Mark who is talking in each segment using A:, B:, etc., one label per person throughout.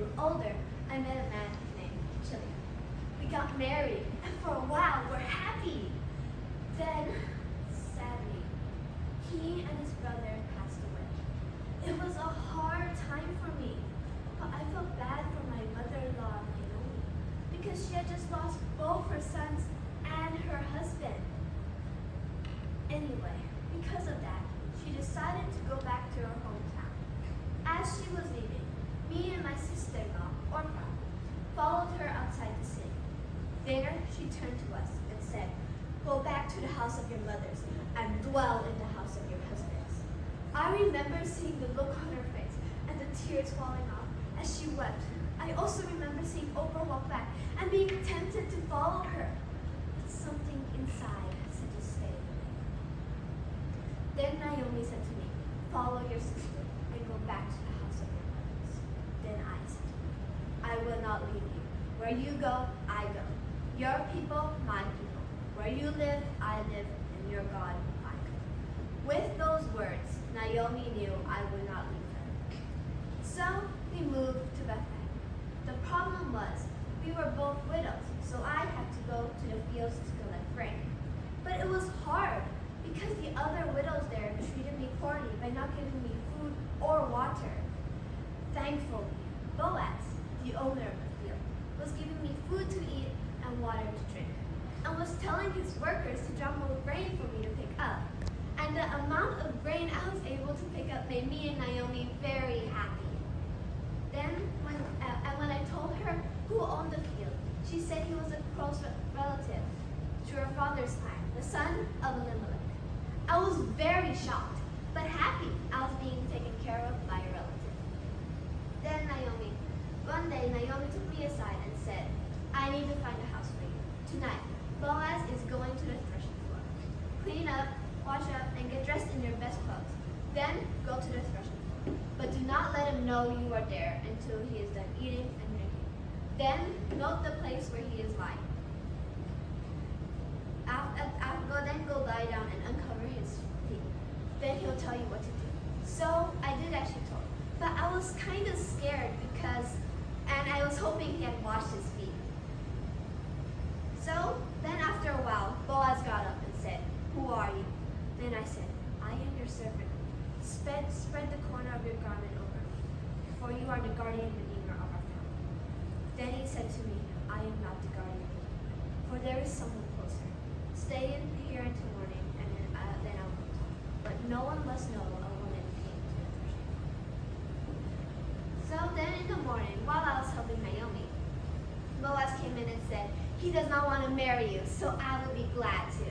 A: grew older, I met a man named Chili. We got married, and for a while we're happy. Then, sadly, he and his brother passed away. It was a hard time for me, but I felt bad for my mother-in-law, Naomi, because she had just lost both her sons and her husband. Anyway, because of that, she decided to go back to her hometown. As she was leaving, me and my sister-in-law, Orpha, followed her outside the city. There, she turned to us and said, "Go back to the house of your mothers and dwell in the house of your husbands." I remember seeing the look on her face and the tears falling off as she wept. I also remember seeing Oprah walk back and being tempted to follow her. But something inside said to stay. Then Naomi said to me, "Follow your sister and go back to the house of your mothers." Then I said, "I will not leave you. Where you go, I go. Your people, my people. Where you live, I live, and your God, my God." With those words, Naomi knew I would not leave her. So we moved to Bethlehem. The problem was, we were both widows, so I had to go to the fields to collect grain. But it was hard, because the other widows there treated me poorly by not giving me food or water. Thankfully, Boaz, the owner of the field, was giving me food to eat and water to drink, and was telling his workers to drop more grain for me to pick up. And the amount of grain I was able to pick up made me and Naomi very happy. Then, when I told her who owned the field, she said he was a close relative to her father's time, the son of Elimelech. I was very shocked, but happy I was being taken care of by a relative. Then one day Naomi took me aside and said, "I need to find a house for you. Tonight, Boaz is going to the threshing floor. Clean up, wash up, and get dressed in your best clothes. Then go to the threshing floor. But do not let him know you are there until he is done eating and drinking. Then note the place where he is lying. Then go lie down and uncover his feet. Then he'll tell you what to do." So I did as she told, but I was kind of scared and I was hoping he had washed his feet. So then after a while, Boaz got up and said, "Who are you?" Then I said, "I am your servant. Spread the corner of your garment over me, for you are the guardian redeemer of our family." Then he said to me, "I am not the guardian redeemer, for there is someone closer. Stay in here until morning, and then I will talk. But no one must know a woman came to the threshing floor." So then in the morning, while I was helping Naomi, Boaz came in and said, "He does not want to marry you, so I would be glad to."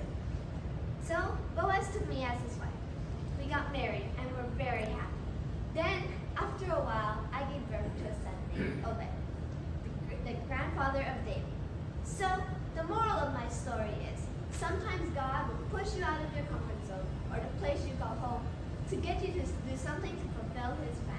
A: So Boaz took me as his wife. We got married and were very happy. Then, after a while, I gave birth to a son named Obed, the grandfather of David. So the moral of my story is, sometimes God will push you out of your comfort zone or the place you call home to get you to do something to fulfill his plan.